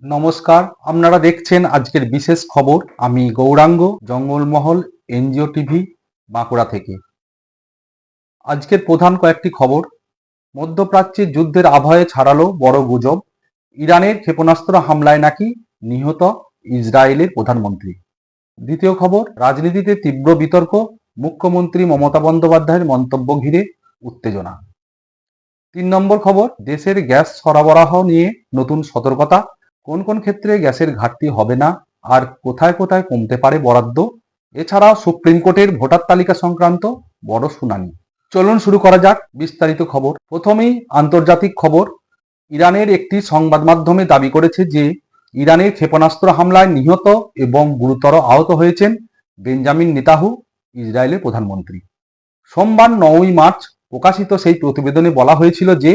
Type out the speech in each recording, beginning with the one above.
নমস্কার, আপনারা দেখছেন আজকের বিশেষ খবর। আমি গৌরাঙ্গ, জঙ্গলমহল এনজিও টিভি, বাঁকুড়া থেকে। আজকের প্রধান কয়েকটি খবর। মধ্যপ্রাচ্যে যুদ্ধের আবহে ছড়ালো বড় গুজব। ইরানের ক্ষেপণাস্ত্র হামলায় নাকি নিহত ইসরায়েলের প্রধানমন্ত্রী। দ্বিতীয় খবর, রাজনীতিতে তীব্র বিতর্ক, মুখ্যমন্ত্রী মমতা বন্দ্যোপাধ্যায়ের মন্তব্য ঘিরে উত্তেজনা। 3 নম্বর খবর, দেশের গ্যাস সরবরাহ নিয়ে নতুন সতর্কতা। কোন কোন ক্ষেত্রে গ্যাসের ঘাটতি হবে না আর কোথায় কোথায় কমতে পারে বরাদ্দ। এছাড়াও সুপ্রিম কোর্টের ভোটার তালিকা সংক্রান্ত বড় শুনানি। চলুন শুরু করা যাক বিস্তারিত খবর। প্রথমেই আন্তর্জাতিক খবর। ইরানের একটি সংবাদ মাধ্যমে দাবি করেছে যে ইরানের ক্ষেপণাস্ত্র হামলায় নিহত এবং গুরুতর আহত হয়েছেন বেঞ্জামিন নেতানিয়াহু, ইসরায়েলের প্রধানমন্ত্রী। সোমবার 9ই মার্চ প্রকাশিত সেই প্রতিবেদনে বলা হয়েছিল যে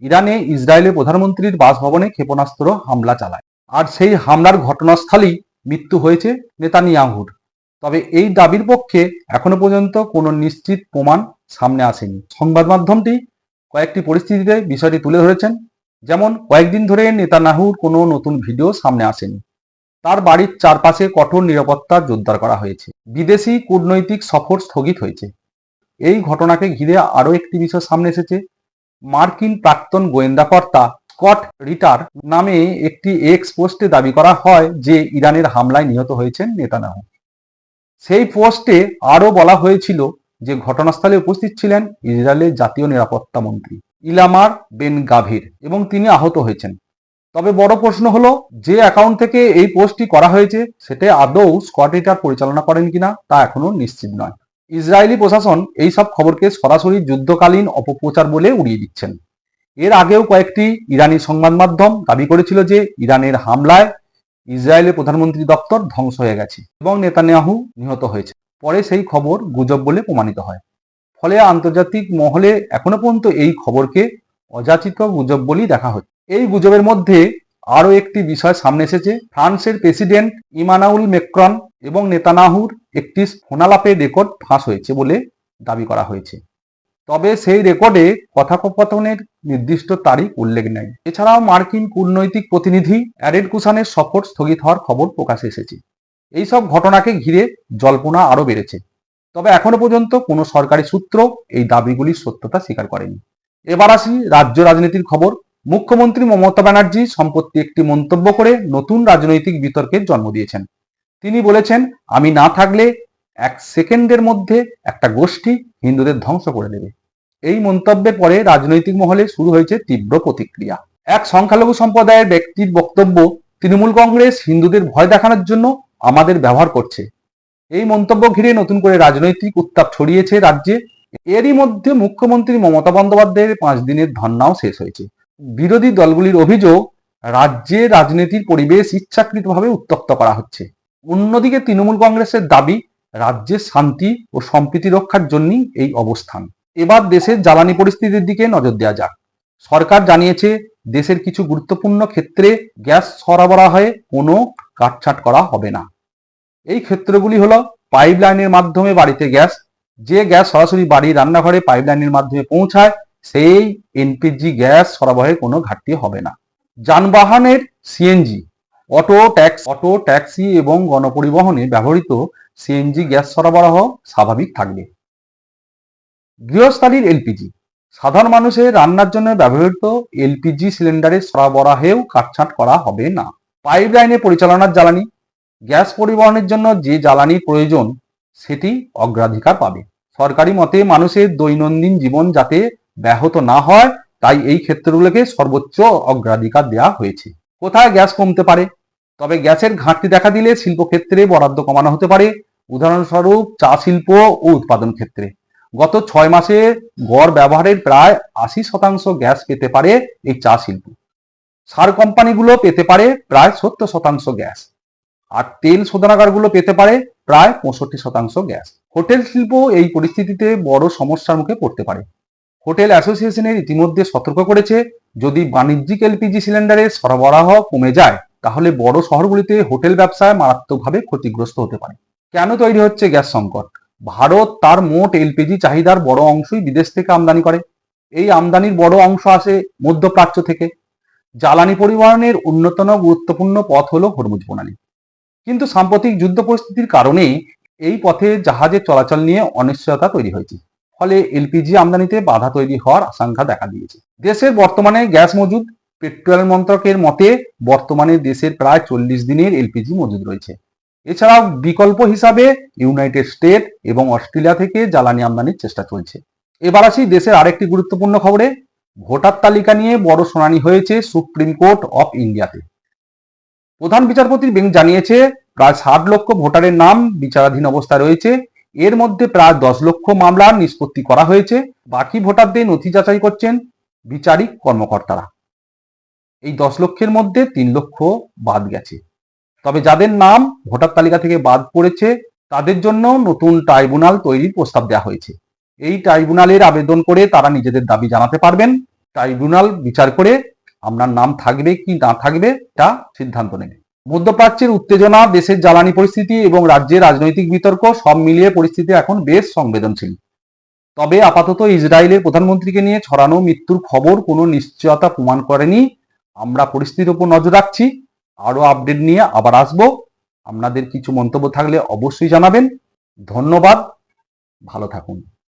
ইরানে ইসরায়েলের প্রধানমন্ত্রীর বাসভবনে ক্ষেপণাস্ত্র হামলা চালায়, আর সেই হামলার ঘটনাস্থলেই মৃত্যু হয়েছে নেতানিয়াহুর। তবে এই দাবির পক্ষে এখনো পর্যন্ত কোনো নিশ্চিত প্রমাণ সামনে আসেনি। সংবাদ মাধ্যমটি কয়েকটি পরিস্থিতিতে বিষয়টি তুলে ধরেছেন। যেমন, কয়েকদিন ধরে নেতানিয়াহুর কোনো নতুন ভিডিও সামনে আসেনি। তার বাড়ির চারপাশে কঠোর নিরাপত্তা জোরদার করা হয়েছে। বিদেশি কূটনৈতিক সফর স্থগিত হয়েছে। এই ঘটনাকে ঘিরে আরও একটি বিষয় সামনে এসেছে। মার্কিন প্রাক্তন গোয়েন্দা কর্তা স্কট রিটার নামে একটি এক্স পোস্টে দাবি করা হয় যে ইরানের হামলায় নিহত হয়েছেন নেতানিয়াহু। সেই পোস্টে আরও বলা হয়েছিল যে ঘটনাস্থলে উপস্থিত ছিলেন ইসরায়েলের জাতীয় নিরাপত্তা মন্ত্রী ইতামার বেন গাভির এবং তিনি আহত হয়েছেন। তবে বড় প্রশ্ন হলো, যে অ্যাকাউন্ট থেকে এই পোস্টটি করা হয়েছে সেটা আদৌ স্কট রিটার পরিচালনা করেন কিনা তা এখনো নিশ্চিত নয়। ইসরায়েলি প্রশাসন এই সব খবরকে সরাসরি যুদ্ধকালীন অপপ্রচার বলে উড়িয়ে দিচ্ছেন। এর আগেও কয়েকটি ইরানি সংবাদ মাধ্যম দাবি করেছিল যে ইরানের হামলায় ইসরায়েলের প্রধানমন্ত্রী দপ্তর ধ্বংস হয়ে গেছে এবং নেতানিয়াহু নিহত হয়েছে। পরে সেই খবর গুজব বলে প্রমাণিত হয়। ফলে আন্তর্জাতিক মহলে এখনো পর্যন্ত এই খবরকে অযাচিত গুজব বলেই দেখা হচ্ছে। এই গুজবের মধ্যে আরও একটি বিষয় সামনে এসেছে। ফ্রান্সের প্রেসিডেন্ট ইমানুয়েল ম্যাক্রন এবং নেতানিয়াহুর একটি ফোনালাপের রেকর্ড ফাঁস হয়েছে বলে দাবি করা হয়েছে। তবে সেই রেকর্ডে কথোপকথনের নির্দিষ্ট তারিখ উল্লেখ নেই। এছাড়াও মার্কিন কূটনৈতিক প্রতিনিধি অ্যারেড কুশানের সফর স্থগিত হওয়ার খবর প্রকাশে এসেছে। এইসব ঘটনাকে ঘিরে জল্পনা আরও বেড়েছে। তবে এখনো পর্যন্ত কোনো সরকারি সূত্র এই দাবিগুলির সত্যতা স্বীকার করেনি। এবার আসি রাজ্য রাজনীতির খবর। মুখ্যমন্ত্রী মমতা ব্যানার্জি সম্প্রতি একটি মন্তব্য করে নতুন রাজনৈতিক বিতর্কের জন্ম দিয়েছেন। তিনি বলেছেন, আমি না থাকলে 1 সেকেন্ডের মধ্যে একটা গোষ্ঠী হিন্দুদের ধ্বংস করে দেবে। এই মন্তব্যের পরে রাজনৈতিক মহলে শুরু হয়েছে তীব্র প্রতিক্রিয়া। এক সংখ্যালঘু সম্প্রদায়ের ব্যক্তির বক্তব্য, তৃণমূল কংগ্রেস হিন্দুদের ভয় দেখানোর জন্য আমাদের ব্যবহার করছে। এই মন্তব্য ঘিরে নতুন করে রাজনৈতিক উত্তাপ ছড়িয়েছে রাজ্যে। এরই মধ্যে মুখ্যমন্ত্রী মমতা বন্দ্যোপাধ্যায়ের 5 দিনের ধর্নাও শেষ হয়েছে। বিরোধী দলগুলির অভিযোগ, রাজ্যে রাজনীতির পরিবেশ ইচ্ছাকৃতভাবে উত্তপ্ত করা হচ্ছে। অন্যদিকে তৃণমূল কংগ্রেসের দাবি, রাজ্যের শান্তি ও সম্প্রীতি রক্ষার জন্যই এই অবস্থান। এবার দেশের জ্বালানি পরিস্থিতির দিকে নজর দেওয়া যাক। সরকার জানিয়েছে দেশের কিছু গুরুত্বপূর্ণ ক্ষেত্রে গ্যাস সরবরাহে কোনো কাটছাঁট করা হবে না। এই ক্ষেত্রগুলি হলো পাইপলাইনের মাধ্যমে বাড়িতে গ্যাস, যে গ্যাস সরাসরি বাড়ির রান্নাঘরে পাইপলাইনের মাধ্যমে পৌঁছায় সেই এলপিজি গ্যাস সরবরাহে কোনো ঘাটতি হবে না। যানবাহনের সিএনজি, অটো ট্যাক্সি এবং গণপরিবহনে ব্যবহৃত সিএনজি গ্যাস সরবরাহ স্বাভাবিক থাকবে। গৃহস্থালির এলপিজি, সাধারণ মানুষের রান্নার জন্য ব্যবহৃত এলপিজি সিলিন্ডারের সরবরাহেও কাটছাঁট করা হবে না। পাইপলাইনে পরিচালনার জ্বালানি, গ্যাস পরিবহনের জন্য যে জ্বালানির প্রয়োজন সেটি অগ্রাধিকার পাবে। সরকারি মতে মানুষের দৈনন্দিন জীবন যাতে ব্যাহত না হয় তাই এই ক্ষেত্রগুলোকে সর্বোচ্চ অগ্রাধিকার দেওয়া হয়েছে। কোথায় গ্যাস কমতে পারে? তবে গ্যাসের ঘাটতি দেখা দিলে শিল্পক্ষেত্রে বরাদ্দ কমানো হতে পারে। উদাহরণস্বরূপ চা শিল্প ও উৎপাদন ক্ষেত্রে গত 6 মাসে গড় ব্যবহারের প্রায় 80% গ্যাস পেতে পারে এই চা শিল্প। সার কোম্পানিগুলো পেতে পারে প্রায় 70% গ্যাস, আর তেল শোধনাগারগুলো পেতে পারে প্রায় 65% গ্যাস। হোটেল শিল্প এই পরিস্থিতিতে বড় সমস্যার মুখে পড়তে পারে। হোটেল অ্যাসোসিয়েশনের ইতিমধ্যে সতর্ক করেছে, যদি বাণিজ্যিক এলপিজি সিলিন্ডারের সরবরাহ কমে যায় তাহলে বড় শহরগুলিতে হোটেল ব্যবসায় মারাত্মকভাবে ক্ষতিগ্রস্ত হতে পারে। কেন তৈরি হচ্ছে গ্যাস সংকট? ভারত তার মোট এলপিজি চাহিদার বড় অংশই বিদেশ থেকে আমদানি করে। এই আমদানির বড় অংশ আসে মধ্যপ্রাচ্য থেকে। জ্বালানি পরিবহনের অন্যতম গুরুত্বপূর্ণ পথ হলো হরমুজ প্রণালী, কিন্তু সাম্প্রতিক যুদ্ধ পরিস্থিতির কারণে এই পথে জাহাজের চলাচল নিয়ে অনিশ্চয়তা তৈরি হয়েছে। ফলে এলপিজি আমদানিতে বাধা তৈরি হওয়ার আশঙ্কা দেখা দিয়েছে। দেশের বর্তমানে গ্যাস মজুদ। পেট্রোলিয়াম মন্ত্রকের মতে বর্তমানে দেশের প্রায় 40 দিনের এলপিজি মজুদ রয়েছে। এছাড়াও বিকল্প হিসাবে ইউনাইটেড স্টেট এবং অস্ট্রেলিয়া থেকে জ্বালানি আমদানির চেষ্টা চলছে। এবার আসি দেশের আরেকটি গুরুত্বপূর্ণ খবরে। ভোটার তালিকা নিয়ে বড় শুনানি হয়েছে সুপ্রিম কোর্ট অফ ইন্ডিয়াতে। প্রধান বিচারপতি বেঞ্চ জানিয়েছে প্রায় 60 লক্ষ ভোটারের নাম বিচারাধীন অবস্থায় রয়েছে। এর মধ্যে প্রায় 10 লক্ষ মামলার নিষ্পত্তি করা হয়েছে। বাকি ভোটারদের নথি যাচাই করছেন বিচারিক কর্মকর্তারা। এই 10 লক্ষের মধ্যে 3 লক্ষ বাদ গেছে। তবে যাদের নাম ভোটার তালিকা থেকে বাদ পড়েছে তাদের জন্য নতুন ট্রাইব্যুনাল তৈরির প্রস্তাব দেওয়া হয়েছে। এই ট্রাইব্যুনালের আবেদন করে তারা নিজেদের দাবি জানাতে পারবেন। ট্রাইব্যুনাল বিচার করে আপনার নাম থাকবে কি না থাকবে তা সিদ্ধান্ত নেবে। মধ্যপ্রাচ্যের উত্তেজনা, দেশের জ্বালানি পরিস্থিতি এবং রাজ্যের রাজনৈতিক বিতর্ক সব মিলিয়ে পরিস্থিতি এখন বেশ সংবেদনশীল। তবে আপাতত ইসরায়েলের প্রধানমন্ত্রীকে নিয়ে ছড়ানো মৃত্যুর খবর কোনো নিশ্চয়তা প্রমাণ করেনি। আমরা পরিস্থিতির উপর নজর রাখছি। আরো আপডেট নিয়ে আবার আসবো। আপনাদের কিছু মন্তব্য থাকলে অবশ্যই জানাবেন। ধন্যবাদ, ভালো থাকুন।